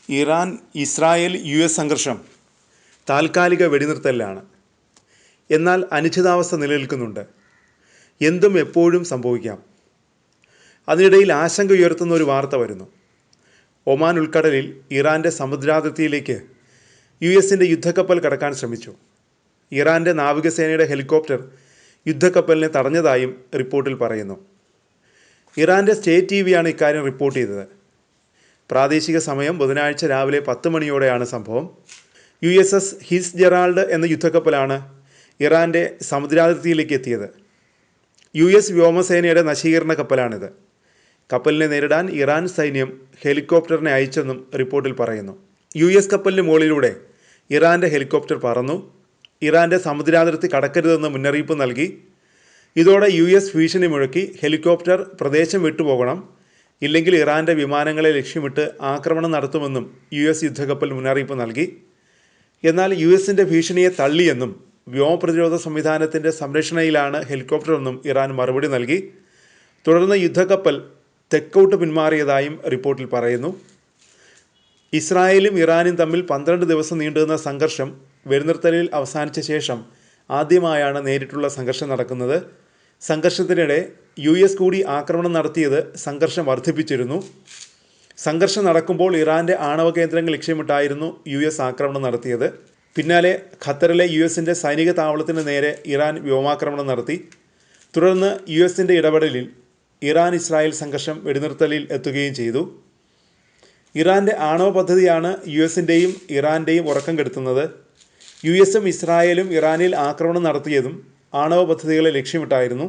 Iran Israel US സംഘർഷം താൽക്കാലിക വെടിനിർത്തലിലാണ്. എന്നാൽ അനിശ്ചിതാവസ്ഥ നിലനിൽക്കുന്നുണ്ട്. എന്തും എപ്പോഴും സംഭവിക്കാം. അതിനിടയിൽ ആശങ്ക ഉയർത്തുന്ന ഒരു വാർത്ത വരുന്നു. ഒമാൻ ഉൾക്കടലിൽ ഇറാൻ്റെ സമുദ്രാതിർത്തിയിലേക്ക് US-ൻ്റെ യുദ്ധക്കപ്പൽ കടക്കാൻ ശ്രമിച്ചു. ഇറാൻ്റെ നാവികസേനയുടെ ഹെലികോപ്റ്റർ യുദ്ധക്കപ്പലിനെ തടഞ്ഞതായും റിപ്പോർട്ടിൽ പറയുന്നു. ഇറാൻ്റെ സ്റ്റേറ്റ് TV ആണ് ഇക്കാര്യം റിപ്പോർട്ട് ചെയ്തത്. പ്രാദേശിക സമയം ബുധനാഴ്ച രാവിലെ 10 മണിയോടെയാണ് സംഭവം. USS ഹിസ് ജെറാൾഡ് എന്ന യുദ്ധക്കപ്പലാണ് ഇറാൻ്റെ സമുദ്രാതിർത്തിയിലേക്ക് എത്തിയത്. US വ്യോമസേനയുടെ നശീകരണ കപ്പലാണിത്. കപ്പലിനെ നേരിടാൻ ഇറാൻ സൈന്യം ഹെലികോപ്റ്ററിനെ അയച്ചെന്നും റിപ്പോർട്ടിൽ പറയുന്നു. US കപ്പലിന് മുകളിലൂടെ ഇറാൻ്റെ ഹെലികോപ്റ്റർ പറന്നു. ഇറാൻ്റെ സമുദ്രാതിർത്തി കടക്കരുതെന്ന് മുന്നറിയിപ്പ് നൽകി. ഇതോടെ US ഭീഷണി മുഴക്കി ഹെലികോപ്റ്റർ പ്രദേശം വിട്ടുപോകണം, ഇല്ലെങ്കിൽ ഇറാൻ്റെ വിമാനങ്ങളെ ലക്ഷ്യമിട്ട് ആക്രമണം നടത്തുമെന്നും US യുദ്ധക്കപ്പൽ മുന്നറിയിപ്പ് നൽകി. എന്നാൽ US-ൻ്റെ ഭീഷണിയെ തള്ളിയെന്നും വ്യോമപ്രതിരോധ സംവിധാനത്തിൻ്റെ സംരക്ഷണയിലാണ് ഹെലികോപ്റ്ററെന്നും ഇറാൻ മറുപടി നൽകി. തുടർന്ന് യുദ്ധക്കപ്പൽ തെക്കോട്ട് പിന്മാറിയതായും റിപ്പോർട്ടിൽ പറയുന്നു. ഇസ്രായേലും ഇറാനും തമ്മിൽ 12 ദിവസം നീണ്ടുനിന്ന സംഘർഷം വെടിനിർത്തലിൽ അവസാനിച്ച ശേഷം ആദ്യമായാണ് നേരിട്ടുള്ള സംഘർഷം നടക്കുന്നത്. സംഘർഷത്തിനിടെ US കൂടി ആക്രമണം നടത്തിയത് സംഘർഷം വർദ്ധിപ്പിച്ചിരുന്നു. സംഘർഷം നടക്കുമ്പോൾ ഇറാൻ്റെ ആണവ കേന്ദ്രങ്ങൾ ലക്ഷ്യമിട്ടായിരുന്നു US ആക്രമണം നടത്തിയത്. പിന്നാലെ ഖത്തറിലെ US-ൻ്റെ സൈനിക താവളത്തിന് നേരെ ഇറാൻ വ്യോമാക്രമണം നടത്തി. തുടർന്ന് US-ൻ്റെ ഇടപെടലിൽ ഇറാൻ ഇസ്രായേൽ സംഘർഷം വെടിനിർത്തലിൽ എത്തുകയും ചെയ്തു. ഇറാൻ്റെ ആണവ പദ്ധതിയാണ് US-ൻ്റെയും ഇറാൻ്റെയും ഉറക്കം കെടുത്തുന്നത്. US-ഉം ഇസ്രായേലും ഇറാനിൽ ആക്രമണം നടത്തിയതും ആണവ പദ്ധതികളെ ലക്ഷ്യമിട്ടായിരുന്നു.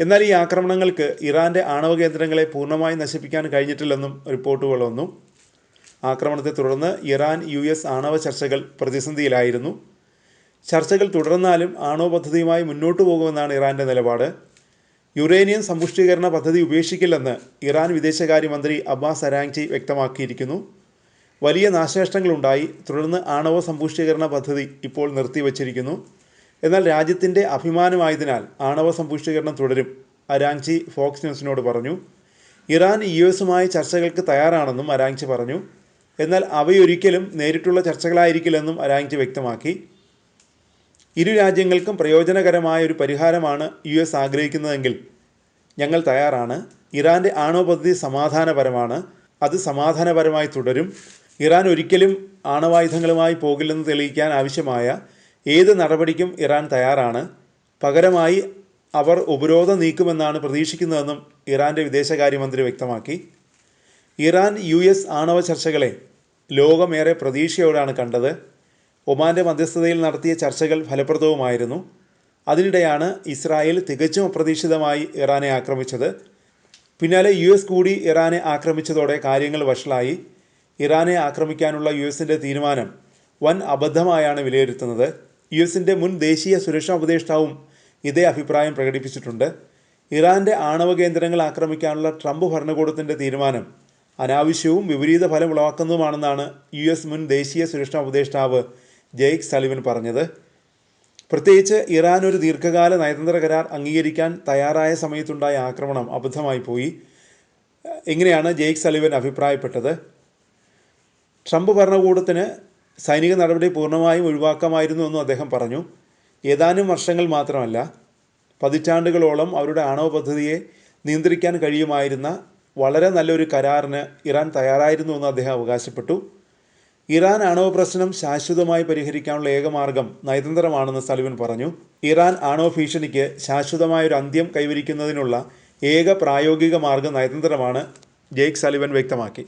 എന്നാൽ ഈ ആക്രമണങ്ങൾക്ക് ഇറാൻ്റെ ആണവ കേന്ദ്രങ്ങളെ പൂർണ്ണമായി നശിപ്പിക്കാൻ കഴിഞ്ഞിട്ടില്ലെന്നും റിപ്പോർട്ടുകൾ വന്നു. ആക്രമണത്തെ തുടർന്ന് ഇറാൻ US ആണവ ചർച്ചകൾ പ്രതിസന്ധിയിലായിരുന്നു. ചർച്ചകൾ തുടർന്നാലും ആണവ പദ്ധതിയുമായി മുന്നോട്ടു പോകുമെന്നാണ് ഇറാൻ്റെ നിലപാട്. യുറേനിയം സമ്പുഷ്ടീകരണ പദ്ധതി ഉപേക്ഷിക്കില്ലെന്ന് ഇറാൻ വിദേശകാര്യമന്ത്രി അബ്ബാസ് അരാങ്ചി വ്യക്തമാക്കിയിരിക്കുന്നു. വലിയ നാശനഷ്ടങ്ങളുണ്ടായി. തുടർന്ന് ആണവ സമ്പുഷ്ടീകരണ പദ്ധതി ഇപ്പോൾ നിർത്തിവച്ചിരിക്കുന്നു. എന്നാൽ രാജ്യത്തിൻ്റെ അഭിമാനമായതിനാൽ ആണവ സമ്പുഷ്ടീകരണം തുടരും, അരാങ്ചി ഫോക്സ് ന്യൂസിനോട് പറഞ്ഞു. ഇറാൻ US-യുമായി ചർച്ചകൾക്ക് തയ്യാറാണെന്നും അരാങ്ചി പറഞ്ഞു. എന്നാൽ അവയൊരിക്കലും നേരിട്ടുള്ള ചർച്ചകളായിരിക്കില്ലെന്നും അരാങ്ചി വ്യക്തമാക്കി. ഇരു രാജ്യങ്ങൾക്കും പ്രയോജനകരമായ ഒരു പരിഹാരമാണ് US ആഗ്രഹിക്കുന്നതെങ്കിൽ ഞങ്ങൾ തയ്യാറാണ്. ഇറാൻ്റെ ആണവ പദ്ധതി സമാധാനപരമാണ്, അത് സമാധാനപരമായി തുടരും. ഇറാൻ ഒരിക്കലും ആണവായുധങ്ങളുമായി പോകില്ലെന്ന് തെളിയിക്കാൻ ആവശ്യമായ ഏത് നടപടിക്കും ഇറാൻ തയ്യാറാണ്. പകരമായി അവർ ഉപരോധം നീക്കുമെന്നാണ് പ്രതീക്ഷിക്കുന്നതെന്നും ഇറാൻ്റെ വിദേശകാര്യമന്ത്രി വ്യക്തമാക്കി. ഇറാൻ US ആണവ ചർച്ചകളെ ലോകമേറെ പ്രതീക്ഷയോടാണ് കണ്ടത്. ഒമാൻ്റെ മധ്യസ്ഥതയിൽ നടത്തിയ ചർച്ചകൾ ഫലപ്രദവുമായിരുന്നു. അതിനിടെയാണ് ഇസ്രായേൽ തികച്ചും അപ്രതീക്ഷിതമായി ഇറാനെ ആക്രമിച്ചത്. പിന്നാലെ US കൂടി ഇറാനെ ആക്രമിച്ചതോടെ കാര്യങ്ങൾ വഷളായി. ഇറാനെ ആക്രമിക്കാനുള്ള US-ൻ്റെ തീരുമാനം വൻ അബദ്ധമായാണ് വിലയിരുത്തുന്നത്. US-ൻ്റെ മുൻ ദേശീയ സുരക്ഷാ ഉപദേഷ്ടാവും ഇതേ അഭിപ്രായം പ്രകടിപ്പിച്ചിട്ടുണ്ട്. ഇറാൻ്റെ ആണവ കേന്ദ്രങ്ങൾ ആക്രമിക്കാനുള്ള ട്രംപ് ഭരണകൂടത്തിൻ്റെ തീരുമാനം അനാവശ്യവും വിപരീത ഫലം ഉളവാക്കുന്നതുമാണെന്നാണ് US മുൻ ദേശീയ സുരക്ഷാ ഉപദേഷ്ടാവ് ജെയ്ക്ക് സലിവൻ പറഞ്ഞത്. പ്രത്യേകിച്ച് ഇറാൻ ഒരു ദീർഘകാല നയതന്ത്ര കരാർ അംഗീകരിക്കാൻ തയ്യാറായ സമയത്തുണ്ടായ ആക്രമണം അബദ്ധമായി പോയി. ഇങ്ങനെയാണ് ജെയ്ക്ക് സലിവൻ അഭിപ്രായപ്പെട്ടത്. ട്രംപ് ഭരണകൂടത്തിന് സൈനിക നടപടി പൂർണ്ണമായും ഒഴിവാക്കാമായിരുന്നു എന്നും അദ്ദേഹം പറഞ്ഞു. ഏതാനും വർഷങ്ങൾ മാത്രമല്ല, പതിറ്റാണ്ടുകളോളം അവരുടെ ആണവ പദ്ധതിയെ നിയന്ത്രിക്കാൻ കഴിയുമായിരുന്ന വളരെ നല്ലൊരു കരാറിന് ഇറാൻ തയ്യാറായിരുന്നുവെന്ന് അദ്ദേഹം അവകാശപ്പെട്ടു. ഇറാൻ ആണവ പ്രശ്നം ശാശ്വതമായി പരിഹരിക്കാനുള്ള ഏക മാർഗം നയതന്ത്രമാണെന്ന് സലിവൻ പറഞ്ഞു. ഇറാൻ ആണവ ഭീഷണിക്ക് ശാശ്വതമായൊരു അന്ത്യം കൈവരിക്കുന്നതിനുള്ള ഏക പ്രായോഗിക മാർഗം നയതന്ത്രമാണ്, ജെയ്ക്ക് സലിവൻ വ്യക്തമാക്കി.